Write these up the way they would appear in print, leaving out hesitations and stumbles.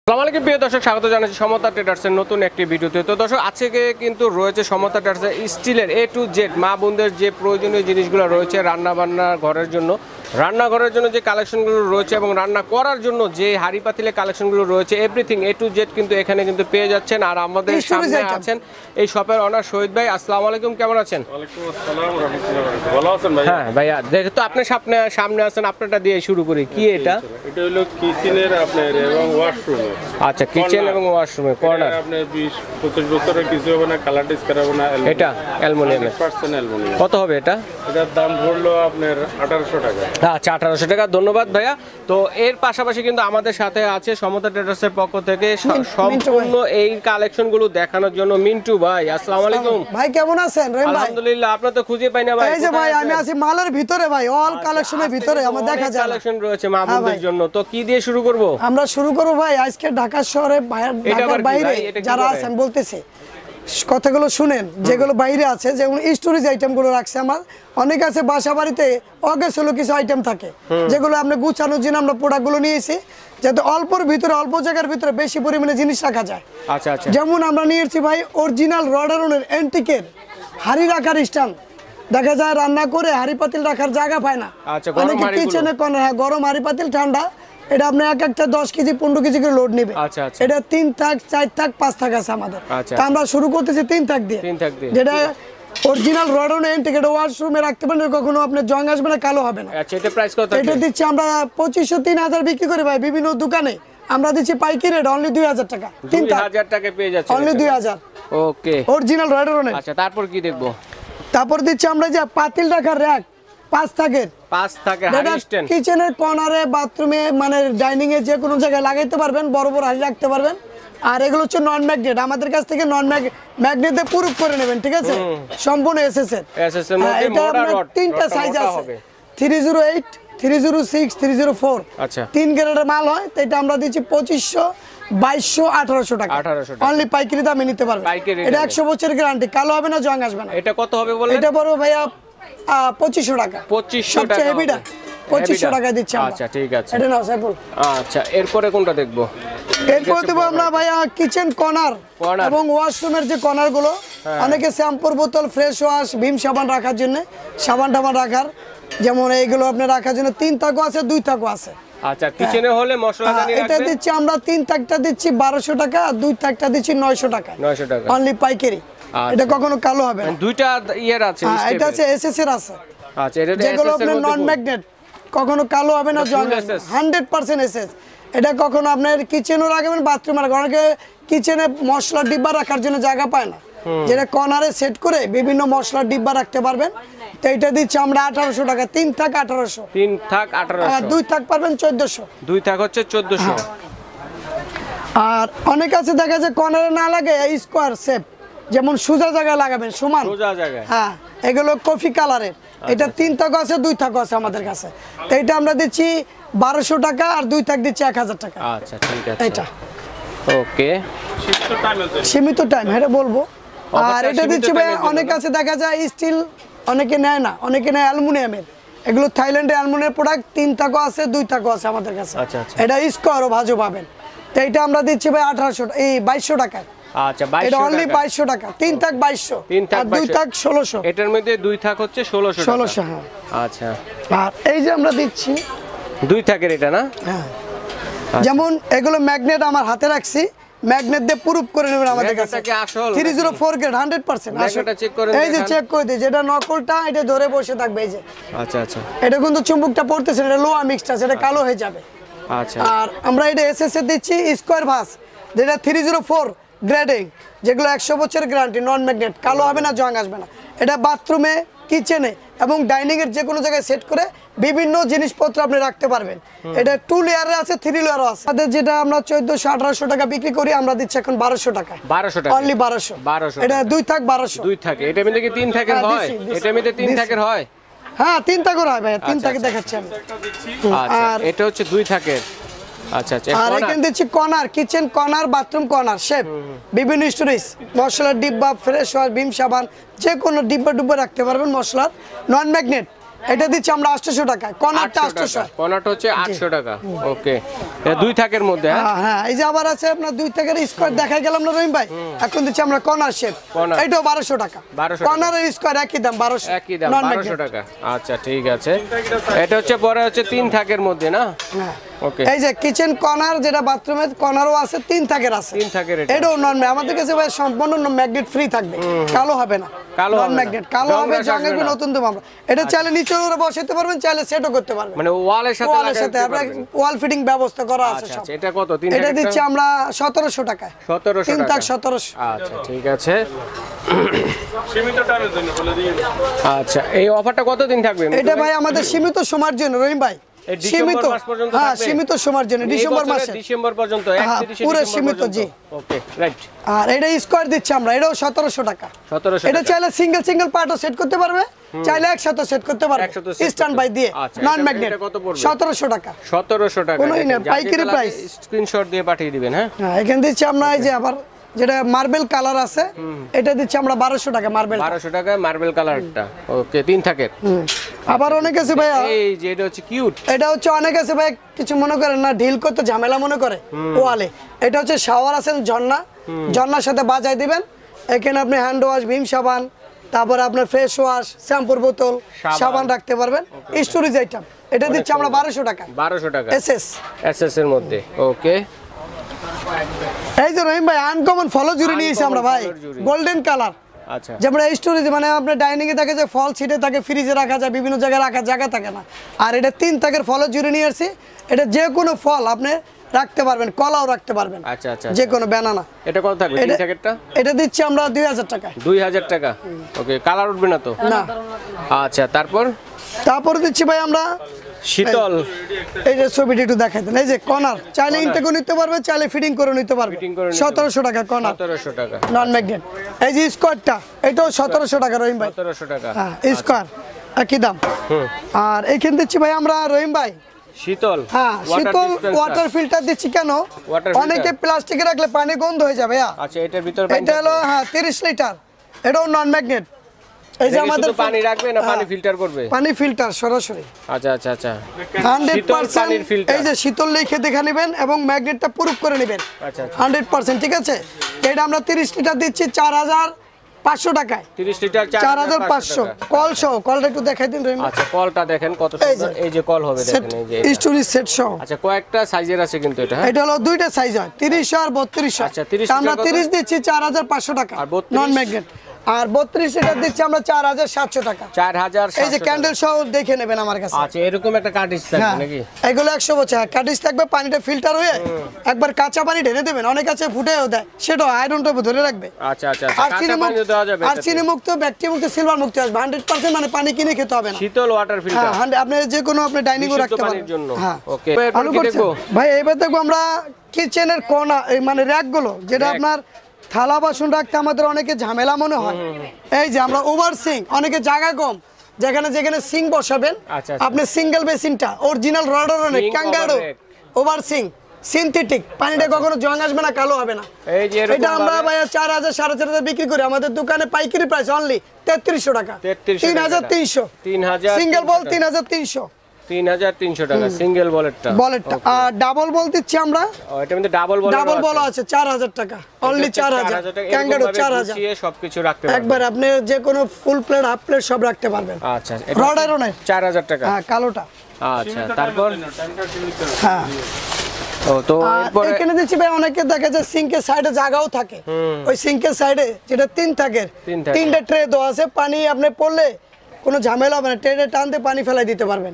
আসসালামু আলাইকুম প্রিয় দর্শক, স্বাগত জানাচ্ছি সমতা ট্রেডার্সের নতুন একটি ভিডিওতে। তো দর্শক, আজকে কিন্তু রয়েছে সমতা ট্রেডার্সের স্টিলের A to Z মা বোনদের যে প্রয়োজনীয় জিনিসগুলো রয়েছে রান্নাঘরের জন্য যে কালেকশনগুলো রয়েছে এবং রান্না করার জন্য যে হাঁড়ি পাতিলের কালেকশনগুলো রয়েছে এভরিথিং A to Z কিন্তু এখানে কিন্তু পেয়ে যাচ্ছেন। আর আমাদের সামনে আছেন এই শপের ওনার শহীদ ভাই। আসসালামু আলাইকুম, কেমন আছেন? ওয়ালাইকুম আসসালাম ওয়া রাহমাতুল্লাহি ওয়া বারাকাতুহু। ভালো আছেন ভাই? হ্যাঁ ভাইয়া, যেহেতু আপনি সামনে আছেন আপনারটা দিয়ে শুরু করি। কি এটা? এটা হলো কিচেনের আপনার এবং ওয়াশরুমের। আচ্ছা, কিচেন এবং ওয়াশরুমে কর্নার। আপনার 20-25 বছরের কিছু হবে না, কালার ডিসকার হবে না। এটা অ্যালুমিনিয়ামের। 100% অ্যালুমিনিয়াম। কত হবে এটা? এটার দাম পড়লো আপনার 1800 টাকা। আচ্ছা, 1800 টাকা। ধন্যবাদ ভাইয়া। তো এর পাশাপাশি কিন্তু আমাদের সাথে আছে সমতা ট্রেডার্সের পক্ষ থেকে সম্পূর্ণ এই কালেকশনগুলো দেখানোর জন্য মিন্টু ভাই। আসসালামু আলাইকুম ভাই, কেমন আছেন? রহিম ভাই, আলহামদুলিল্লাহ। আপনার তো খুঁজে পাই না ভাই। এই যে ভাই আমি আছি মালের ভিতরে ভাই, অল কালেকশনের ভিতরে আমার দেখা যায় কালেকশন রয়েছে মা বোনদের জন্য। তো কি দিয়ে শুরু করব? আমরা শুরু করব ভাই আজকে ঢাকা শহরে ঢাকার বাইরে যারা আছেন বলতেছে কথাগুলো শুনেন, যেগুলো বাইরে আছে, যেগুলো স্টোরেজ আইটেমগুলো রাখছে। আমার অনেক আছে বাসা বাড়িতে অগেছলো কিছু আইটেম থাকে যেগুলো আপনি গুছানোর জন্য আমরা প্রোডাক্টগুলো নিয়েছি, যাতে অল্পর ভিতরে অল্প জায়গার ভিতরে বেশি পরিমাণে জিনিস রাখা যায়। আচ্ছা আচ্ছা। যেমন আমরা নিয়েছি ভাই অরিজিনাল রডারনের অ্যান্টিকের হাড়ি রাখার স্ট্যান্ড। দেখা যায় রান্না করে হাড়ি পাতিল রাখার জায়গা পায় না। আচ্ছা, গরম হাড়ি কিচেনে গরম হাড়ি পাতিল ঠান্ডা, এটা আপনি এক একটা 10 কেজি 15 কেজি করে লোড নেবে। আচ্ছা আচ্ছা। এটা 3 থাক 4 থাক 5 থাক আছে আমাদের। আচ্ছা। তা আমরা শুরু করতেছি 3 থাক দিয়ে। যেটা অরিজিনাল রডন এন্টিক, এটা ওয়াশরুমে রাখতে পারেন, কখনো আপনার জং আসবে না, কালো হবে না। আচ্ছা, এটা প্রাইস কত? এটা দিচ্ছি আমরা 2500-3000 বিক্রি করে ভাই বিভিন্ন দোকানে। আমরা দিচ্ছি পাইকারি রেট অনলি 2000 টাকা। 3000 টাকা পেয়ে যাচ্ছে অনলি 2000। ওকে, অরিজিনাল রডনের। আচ্ছা, তারপর কি দেখবো? তারপর দিচ্ছি আমরা যে পাতিল রাখার র‍্যাক 5 থাকের। 5 থাকে হাড়ি স্ট্যান্ড। কিচেনের কর্নারে, বাথরুমে, মানে ডাইনিং এ যে কোনো জায়গায় লাগাইতে পারবেন, বড় বড় হাড়ি রাখতে পারবেন। আর এগুলো হচ্ছে নন ম্যাগনেট, আমাদের কাছ থেকে নন ম্যাগনেট দিয়ে প্রুফ করে নেবেন, ঠিক আছে? সম্পূর্ণ এসএস এর। এসএস এর মধ্যে মোটা রড। তিনটা সাইজ আছে, 308, 306, 304। আচ্ছা, 3 গ্রেডের মাল হয়। তো এটা আমরা দিচ্ছি 2500, 2200, 1800 টাকা। অনলি পাইকারি দামে নিতে পারবেন। এটা 100 বছরের গ্যারান্টি, কালো হবে না, জং আসবে না। এটা কত হবে বলেন? এটা পড়বে ভাইয়া 2500 টাকা। 2500 টাকা। সবচেয়ে হেভিটা 2500 টাকা দিচ্ছি আমরা। আচ্ছা, ঠিক আছে। এটা নাও সাইফুল। আচ্ছা, এরপরে কোনটা দেখবো? এরপর দেবো আমরা ভাইয়া কিচেন কর্নার এবং ওয়াশরুমের যে কর্নার গুলো। অনেকে শ্যাম্পুর বোতল, ফ্রেশ ওয়াশ, ভীম সাবান রাখার জন্য, সাবান টাবান রাখার, যেমন এইগুলো আপনি রাখার জন্য 3 থাকও আছে, 2 থাকও আছে। আচ্ছা, কিচেনে হলে মশলাদানি রাখবেন। এটা দিচ্ছি আমরা 3 থাকটা দিচ্ছি 1200 টাকা, আর 2 থাকটা দিচ্ছি 900 টাকা। 900 টাকা অনলি পাইকারি। এটা কখনো কালো হবে না। দুইটা ইয়ার আছে, এটা আছে এসএস এর আছে। আচ্ছা, এটা যেগুলো আপনার নন ম্যাগনেট, কখনো কালো হবে না, জং 100% এসএস। এটা কখনো আপনার কিচেনও রাখবেন, বাথরুমে রাখবেন। অনেকে কিচেনে মশলার ডিব্বা রাখার জন্য জায়গা পায় না, যেটা কর্নারে সেট করে বিভিন্ন মশলার ডিব্বা রাখতে পারবেন। তো এটা দিচ্ছি আমরা 1800 টাকা। 3 থাক 1800। 3 থাক 1800। আর 2 থাক পারবেন 1400। 2 থাক হচ্ছে 1400। আর অনেক আছে দেখা যায় কর্নারে না লাগে স্কোয়ার শেপ, যেমন সোজা জায়গায় লাগাবেন, সমান সোজা জায়গায়। হ্যাঁ, এগুলো কফি কালারের। এটা 3 থাক আছে, 2 থাক আছে আমাদের কাছে। তো এটা আমরা দিচ্ছি 1200 টাকা, আর 2 থাক দিচ্ছি 1000 টাকা। আচ্ছা, ঠিক আছে। এটা ওকে, সীমিত টাইম, এটা বলবো। আর এটা দিচ্ছি ভাই অনেক আছে দেখা যায় স্টিল অনেকে নেয় না, অনেকে নেয় অ্যালুমিনিয়ামের। এগুলো থাইল্যান্ডের অ্যালুমিনিয়াম প্রোডাক্ট। 3 থাকও আছে, 2 থাকও আছে আমাদের কাছে। আচ্ছা আচ্ছা। এটা স্কোয়ারও ভাজও পাবেন। তো এটা আমরা দিচ্ছি ভাই 2200 টাকা। আচ্ছা, 2200 এটা অনলি 2200 টাকা। 3 থাক 2200, আর 2 থাক 1600। এটার মধ্যে 2 থাক হচ্ছে 1600 টাকা। 1600, হ্যাঁ। আচ্ছা, আর এই যে আমরা দিচ্ছি 2 থাকের এটা না? হ্যাঁ। যেমন এগুলো ম্যাগনেট আমার হাতে রাখছি, ম্যাগনেট দিয়ে প্রুফ করে নেবেন আমাদের কাছে। এটা কি আসল? 304 গ্রেড 100% আসল। ম্যাগনেটটা চেক করে এই যে চেক করে দিই, যেটা নকলটা এটা ধরে বসে থাকবে। এই যে আচ্ছা আচ্ছা। এটা কিন্তু চুম্বকটা পড়তেছে, এটা লোহা মিক্সড আছে, এটা কালো হয়ে যাবে। আচ্ছা। আর আমরা এটা এসএস এর দিচ্ছি স্কয়ার ভাস, যেটা 304 গ্রেডিং, যেগুলো 100 বছরের গ্যারান্টি, নন ম্যাগনেট, কালো হবে না, জং আসবে না। এটা বাথরুমে, কিচেনে এবং ডাইনিং এর যে কোনো জায়গায় সেট করে বিভিন্ন জিনিসপত্র আপনি রাখতে পারবেন। এটা 2 লেয়ারে আছে, 3 লেয়ারও আছে। আমাদের যেটা আমরা 1400-1800 টাকা বিক্রি করি, আমরা দিচ্ছি এখন 1200 টাকা। 1200 টাকা অনলি 1200। এটা 2 থাক 1200। 2 থাকে। এটার মধ্যে কি 3 থাকের হয়? এটার মধ্যে 3 থাকের হয়? হ্যাঁ, 3 থাকের হয় ভাই, 3 থাকে দেখাচ্ছি আমি। আচ্ছা, এটা হচ্ছে 2 থাকের। আচ্ছা আচ্ছা। আর এখানে দিচ্ছি corner, kitchen corner, bathroom corner shape, বিভিন্ন স্টোরেজ, মশলার ডিব্বা, ফ্রেশ ওয়াশ, ভীম সাবান, যে কোনো ডিব্বা ডুব্বা রাখতে পারবেন মশলার। নন ম্যাগনেট, এটা দিচ্ছি আমরা 800 টাকা, কর্নারটা 800। কর্নারটা হচ্ছে 800 টাকা। ওকে, এটা 2 থাকের মধ্যে। হ্যাঁ হ্যাঁ, এই যে আবার আছে আপনার 2 থাকের স্কয়ার দেখাই গেলাম না রহিম ভাই, এখন দিচ্ছি আমরা কর্নার শেপ, এটাও 1200 টাকা। কর্নারের স্কয়ার একই দাম 1200, একই দাম 1200 টাকা। আচ্ছা ঠিক আছে, এটা হচ্ছে পরে হচ্ছে 3 থাকের মধ্যে না? হ্যাঁ ওকে, এই যে কিচেন কর্নার, যেটা বাথরুমের কর্নারও আছে, 3 থাকের আছে। 3 থাকের এটাও নন ম্যাগনেট, আমাদের কাছে ভাই সম্পূর্ণ ম্যাগনেট ফ্রি থাকবে, কালো হবে না। নন ম্যাগনেট, কালো হবে, জং আসবে নতুন তো আমরা। এটা চাইলে নিচে বসাতে পারবেন, চাইলে সেটও করতে পারবেন, মানে ওয়ালের সাথে লাগাতে আপনার ওয়াল ফিটিং ব্যবস্থা করা আছে সব। আচ্ছা, এটা কত? 3 এটা দিচ্ছি আমরা 1700 টাকায়। 1700 3 টাকা। থাক 1700। আচ্ছা ঠিক আছে। সীমিত টাইমের জন্য বলে দিই। আচ্ছা, এই অফারটা কতদিন থাকবে? এটা ভাই আমাদের সীমিত সময়ের জন্য রহিম ভাই, সীমিত, হ্যাঁ সীমিত সময়ের জন্য, ডিসেম্বর মাসে, ডিসেম্বর পর্যন্ত, 31 পুরো ডিসেম্বর সীমিত, জি। Okay right. আর এটা স্কয়ার দিচ্ছি আমরা, এটাও 1700 টাকা। 1700 এটা চাইলে সিঙ্গেল সিঙ্গেল পার্টও সেট করতে পারবে, চাইলে একসাথে সেট করতে পারবে, একসাথে set স্ট্যান্ড বাই দিয়ে, আচ্ছা, নন এটা ম্যাগনেট। কত পড়বে? 1700 টাকা। 1700 টাকা। কোনোই না, পাইকারি প্রাইস। স্ক্রিনশট দিয়ে পাঠিয়ে দিবেন। হ্যাঁ হ্যাঁ, এখানে দিচ্ছি আমরা এই যে আবার যেটা মার্বেল কালার আছে, এটা দিচ্ছি আমরা 1200 টাকা মার্বেল। 1200 টাকা মার্বেল কালারটা। ওকে, 3 থাকের। আবার অনেক আছে ভাই, এই যে এটা হচ্ছে কিউট। এটা হচ্ছে অনেক আছে ভাই, কিছু মনে করেন না, ঢিল করতে ঝামেলা মনে করে ওয়ালে। এটা হচ্ছে শাওয়ার আছে, ঝর্ণা, ঝর্ণার সাথে বাজাই দিবেন। এখানে আপনি হ্যান্ড ওয়াশ, ভীম সাবান, তারপর আপনার ফেস ওয়াশ, শ্যাম্পুর বোতল, সাবান রাখতে পারবেন। স্টোরেজ আইটেম, এটা দিচ্ছি আমরা 1200 টাকা। 1200 টাকা এসএস, এসএস এর মধ্যে। ওকে, এই যে রহিম ভাই আনকমন ফলো জুড়ে নিয়েছি আমরা ভাই, গোল্ডেন কালার। আচ্ছা, যেমন স্টোরেজ, মানে আপনার ডাইনিং এ থাকে যে ফল ছিটে থাকে, ফ্রিজে রাখা যায়, বিভিন্ন জায়গায় রাখার জায়গা থাকে না। আর এটা 3 থাকের ফলো জুড়ে নিয়ে আসছি, এটা যে কোনো ফল আপনি রাখতে পারবেন, কলাও রাখতে পারবেন, আচ্ছা আচ্ছা, যে কোনো ব্যানানা। এটা কত থাকবে 3 থাকেরটা? এটা দিচ্ছি আমরা 2000 টাকা। 2000 টাকা। ওকে, কালার উঠবে না তো? না। আচ্ছা, তারপর দিচ্ছি ভাই আমরা শীতল। এই যে ছবিটি একটু দেখাই দেন, এই যে কর্নার, চাইলে ইনটেকও নিতে পারবে, চাইলে ফিটিং করে নিতে পারবে। ফিটিং করে নিতে 1700 টাকা কর্নার, 1700 টাকা। নন ম্যাগনেট। এই যে স্কয়ারটা, এটাও 1700 টাকা রহিম ভাই। 1700 টাকা। হ্যাঁ, স্কয়ার একই দাম। আর এইখানে দিচ্ছি ভাই আমরা রহিম ভাই শীতল। হ্যাঁ, শীতল ওয়াটার ফিল্টার দিচ্ছি। কেন? অনেকে প্লাস্টিকে রাখলে পানি গন্ধ হয়ে যাবে। আচ্ছা, এটার ভিতর এটা হলো 30 লিটার, এটাও নন ম্যাগনেট। এই যে আমাদের পানি রাখবে না পানি ফিল্টার করবে? পানি ফিল্টার সরাসরি। আচ্ছা আচ্ছা আচ্ছা, 100% এই যে শীতল লিখে দেখে নেবেন এবং ম্যাগনেটটা প্রুফ করে নেবেন। আচ্ছা 100%, ঠিক আছে। এটা আমরা 30 লিটার দিচ্ছি 4500 টাকায়। 30 লিটার 4500 কল সহ। কলটা একটু দেখাই দিন রহিম। আচ্ছা, কলটা দেখেন কত সুন্দর, এই যে কল হবে দেখেন, এই যে স্টোরেজ সেট সহ। আচ্ছা, কয়েকটা সাইজের আছে কিন্তু এটা। এটা হলো দুইটা সাইজ হয়, 30 আর 32। আচ্ছা, 30 আমরা 30 দিচ্ছি 4500 টাকা, আর 32? নন ম্যাগনেট। আর 32 লিটার দিচ্ছি আমরা 4700 টাকা। 4700। এই যে ক্যান্ডেল সহ দেখে নেবেন আমার কাছে। আচ্ছা, এরকম একটা কার্টিজ থাকবে নাকি? এগুলো 100 বছর কার্টিজ থাকবে, পানিটা ফিল্টার হয়ে একবার কাঁচা পানি ঢেলে দেবেন, অনেক কাছে ফুটেও দেয়, সেটা আয়রনটা ধরে রাখবে। আচ্ছা আচ্ছা, কাঁচা পানি দেওয়া যাবে? আর চিনি মুক্ত, ব্যাকটেরিয়া মুক্ত, সিলভার মুক্ত আসবে 100%, মানে পানি কিনে খেতে হবে না। শীতল ওয়াটার ফিল্টার। হ্যাঁ, আপনি যে কোনো আপনি ডাইনিং এ রাখতে পারেন। হ্যাঁ, ওকে। ভালো করছেন ভাই। এবার দেখবো আমরা কিচেনের কোনা, মানে র‍্যাক গুলো, যেটা আপনার থালা বাসন রাখতে আমাদের অনেকে ঝামেলা মনে হয়। এই যে আমরা ওভার সিঙ্ক, অনেকে জায়গা কম, যেখানে সিঙ্ক বসাবেন আপনি সিঙ্গেল বেসিনটা অরিজিনাল রডের অনেক ক্যাঙ্গারো ওভার সিঙ্ক সিনথেটিক, পানিটা কখনো জং আসবে না, কালো হবে না। এটা আমরা ভাই 4000 4500 বিক্রি করি, আমাদের দোকানে পাইকারি প্রাইস অনলি 3300 টাকা। 3300 সিঙ্গেল বল 3300 3300 টাকা সিঙ্গেল বলেটটা। আর ডাবল বল দিচ্ছি আমরা, এটা মধ্যে ডাবল বল আছে 4000 টাকা, অনলি 4000 ক্যাঙ্গারো 4000 সবকিছু রাখতে পারবেন একবার। আপনি যে কোনো ফুল প্লেট হাফ প্লেট সব রাখতে পারবেন। আচ্ছা, রড আয়রনের 4000 টাকা। হ্যাঁ, কালোটা। আচ্ছা, তারপর হ্যাঁ, তো এরপর এখানে দিচ্ছি ভাই, অনেকে দেখা যায় সিঙ্কের সাইডে জায়গাও থাকে, ওই সিঙ্কের সাইডে যেটা 3 থাকের 3টা ট্রে দেওয়া আছে, পানি আপনি পড়লে কোনো ঝামেলা হবে না, ট্রেনে টানতে পানি ফেলাই দিতে পারবেন।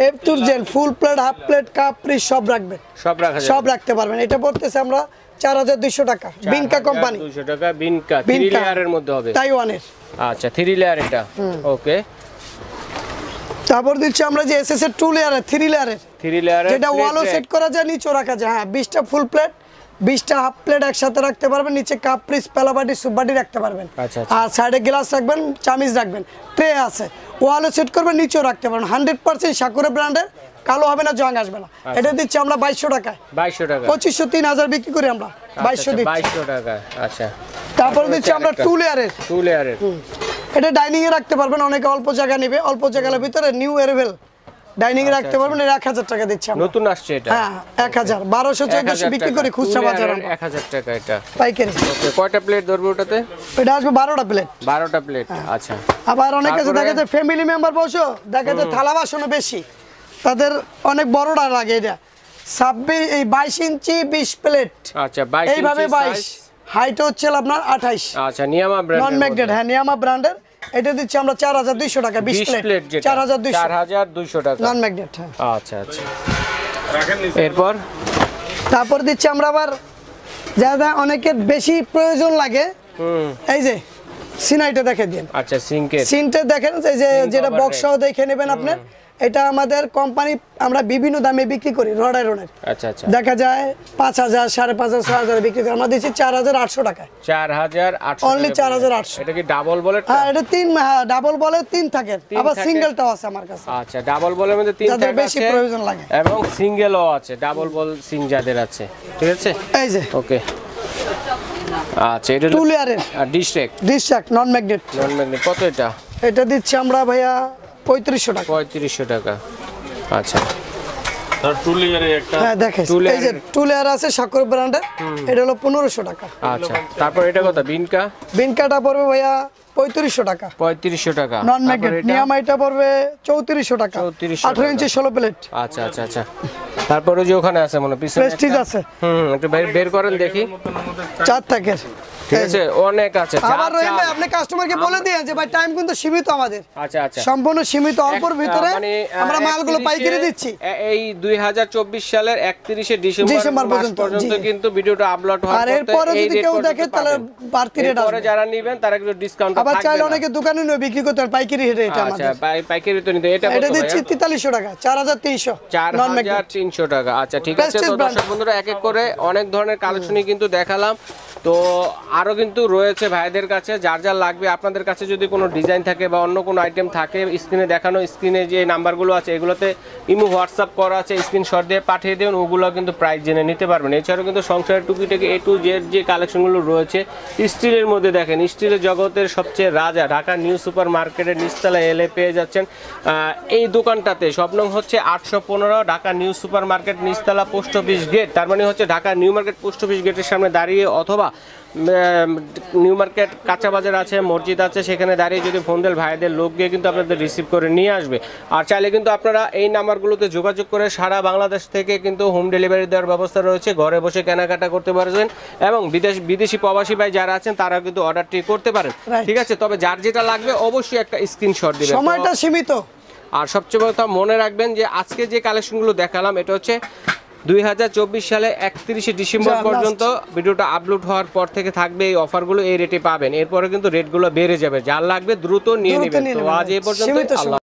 F to Z full plate half plate cup piece সব রাখবেন, সব রাখতে পারবেন। এটা পড়তেছে আমরা 4200 টাকা, বিনকা কোম্পানি। 200 টাকা বিনকা, 3 লেয়ারের মধ্যে হবে, তাইওয়ানের। আচ্ছা, 3 লেয়ার এটা। ওকে, তারপর দিচ্ছি আমরা যে এসএস এর 2 লেয়ারের 3 লেয়ারের, যেটা ওয়ালও সেট করা যায়, নিচেও রাখা যায়। হ্যাঁ, 20টা ফুল প্লেট 20টা হাফ প্লেট একসাথে রাখতে পারবেন, নিচে কাপ পিস পেলাবাটি সুপবাটি রাখতে পারবেন। আর সাইডে গ্লাস রাখবেন, চামিচ রাখবেন, ট্রে আছে, ওয়ালও সেট করবেন, নিচেও রাখতে পারবেন। 100% সাকুরা ব্র্যান্ডের, কালো হবে না, জং আসবে না। এটা দিচ্ছি আমরা 2200 টাকায়। 2200 টাকা, 2500 3000 বিক্রি করি আমরা, 2200 দিচ্ছি। 2200 টাকা। আচ্ছা, তারপর দিচ্ছি আমরা 2 লেয়ারের। এটা ডাইনিং এ রাখতে পারবেন, অনেকে অল্প জায়গা নেবে, অল্প জায়গার ভিতরে নিউ অ্যারাইভেল ডাইনিং এ রাখতে পারবেন। এটা 1000 টাকা দিচ্ছি আমরা। নতুন আসছে এটা? হ্যাঁ 1000, 1200 1400 বিক্রি করি খুচরা বাজারে। 1000 টাকা এটা পাইকারি। ওকে, কয়টা প্লেট ধরবে ওটাতে? এটা আসবে 12টা প্লেট। 12টা প্লেট, আচ্ছা। আবার অনেক কাছে দেখা যায় ফ্যামিলি মেম্বার বসো, দেখা যায় থালা বাসনও বেশি, তাদের অনেক বড়টা লাগে। এটা 22 ইঞ্চি 20 প্লেট, আচ্ছা 22 এইভাবে ইঞ্চি 22, হাইট হচ্ছে আপনার 28। আচ্ছা, নিয়ামা ব্র্যান্ড, নন ম্যাগনেট, হ্যাঁ নিয়ামা ব্র্যান্ডের। এটা দিচ্ছি আমরা 4200 টাকা 20 প্লেট, যেটা 4200 টাকা নন ম্যাগনেট। হ্যাঁ আচ্ছা আচ্ছা। রাখেন নিচে। এরপর তারপর দিচ্ছি আমরা আবার যারা অনেকের বেশি প্রয়োজন লাগে, এই যে সিনাইটা দেখে দিন। আচ্ছা, সিঙ্কের সিনটা দেখেন, এই যে যেটা cover বক্সও দেখে নেবেন আপনার। এটা আমাদের কোম্পানি আমরা বিভিন্ন দামে বিক্রি করি, রড আয়রনের। আচ্ছা আচ্ছা, দেখা যায় 5000, 5500, 6000 বিক্রি করি, আমরা দিচ্ছি 4800 টাকায়। 4800, Only 4800। এটা কি ডাবল বলের? হ্যাঁ এটা ডাবল বলে 3 থাকে, আবার সিঙ্গেলটাও আছে আমার কাছে, আচ্ছা, ডাবল বলের মধ্যে 3 যাদের থাকে বেশি আছে প্রয়োজন লাগে। এবং সিঙ্গেলও আছে, ডাবল বল সিং যাদের আছে, ঠিক আছে। এই যে ওকে, আচ্ছা, এটা টু লেয়ারের ডিস্ট্রিক্ট ডিসচাক নন ম্যাগনেট। নন ম্যাগনেট, কত এটা? এটা দিচ্ছি আমরা ভাইয়া 3500 টাকা। 3500 টাকা, আচ্ছা। তার টু লেয়ারে একটা হ্যাঁ দেখেন, Two এই যে layer- টু লেয়ার আছে সাকর ব্র্যান্ডের, এটা হলো 1500 টাকা। আচ্ছা, তারপর এটা কত? বিনকা বিনকাটা পড়বে ভাইয়া 3500 টাকা। 3500 টাকা। নন ম্যাগনেট নিয়ামাইটা পড়বে 3400 টাকা, 3400 18 ইঞ্চি 16 প্লেট। আচ্ছা আচ্ছা আচ্ছা। তারপরে যে ওখানে আছে মনে পিছনে প্রেস্টিজ একটা- আছে, একটু বের করেন দেখি। 4 টাকার। ঠিক আছে, অনেক আছে। যা আবার রহিম ভাই চান। আপনি কাস্টমারকে বলে দিন যে ভাই টাইম কিন্তু সীমিত আমাদের, আচ্ছা আচ্ছা। সম্পূর্ণ সীমিত, অল্পর ভিতরে মানে, আমরা মালগুলো 31 পাইকারি দিচ্ছি। এই 2024 সালের 31শে ডিসেম্বর মাস পর্যন্ত জি। কিন্তু ভিডিওটা আপলোড হওয়ার আর এরপরে যদি কেউ দেখে তাহলে বাড়তি রেট পরে আসবে। যারা নেবেন তারা কিন্তু ডিসকাউন্ট আবার থাকবে চাইলে না। অনেকে দোকানে নিয়ে বিক্রি করতে পারে পাইকারি রেটে। এটা আচ্ছা, আমাদের পাইকারি তো নিতে এটা এটা কত দিচ্ছি ভাইয়া? 4300 টাকা, 4300 নন ম্যাগনেট। 4300 টাকা। আচ্ছা ঠিক আছে। Prestige তো brand। দর্শক বন্ধুরা এক এক করে অনেক ধরনের কালেকশনই কিন্তু দেখালাম। তো আরো কিন্তু রয়েছে ভাইদের কাছে, যার যার লাগবে। আপনাদের কাছে যদি কোনো ডিজাইন থাকে বা অন্য কোনো আইটেম থাকে, স্ক্রিনে দেখানো, স্ক্রিনে যে নাম্বারগুলো আছে এগুলোতে ইমো হোয়াটসঅ্যাপ করা আছে, স্ক্রিনশট দিয়ে পাঠিয়ে দেবেন, ওগুলো কিন্তু প্রাইস জেনে নিতে পারবেন। এছাড়াও কিন্তু সংসারের টুকিটাকি A to Z যে কালেকশনগুলো রয়েছে স্টিলের মধ্যে, দেখেন স্টিলের জগতের সবচেয়ে রাজা ঢাকা নিউ সুপার মার্কেটের নিচতলায় এলে পেয়ে যাচ্ছেন এই দোকানটাতে। স্বপ্নং হচ্ছে 815 ঢাকা নিউ সুপার মার্কেট নিচতলা পোস্ট অফিস গেট, তার মানে হচ্ছে Dhaka new market post office গেটের সামনে দাঁড়িয়ে, অথবা নিউ মার্কেট কাঁচা বাজার আছে, মসজিদ আছে, সেখানে দাঁড়িয়ে যদি ফোন দেন ভাইদের লোক গিয়ে কিন্তু আপনাদের রিসিভ করে নিয়ে আসবে। আর চাইলে কিন্তু আপনারা এই নাম্বারগুলোতে যোগাযোগ করে সারা বাংলাদেশ থেকে কিন্তু হোম ডেলিভারি দেওয়ার ব্যবস্থা রয়েছে, ঘরে বসে কেনাকাটা করতে পারবেন। এবং বিদেশি প্রবাসী ভাই যারা আছেন তারা কিন্তু অর্ডারটি করতে পারেন, Right. ঠিক আছে। তবে যার যেটা লাগবে অবশ্যই একটা স্ক্রিনশট দিবেন। সময়টা সীমিত। আর সবচেয়ে বড় কথা মনে রাখবেন যে আজকে যে কালেকশনগুলো দেখালাম এটা হচ্ছে 2024 সালে 31শে ডিসেম্বর যা, পর্যন্ত ভিডিওটা আপলোড হওয়ার পর থেকে থাকবে এই অফারগুলো, এই রেটে পাবেন। এরপরে কিন্তু রেটগুলো বেড়ে যাবে, যার লাগবে দ্রুত নিয়ে দ্রুত নেবেন। নিয়ে তো নেবেন। আজ এই পর্যন্ত, সীমিত আল্লাহ।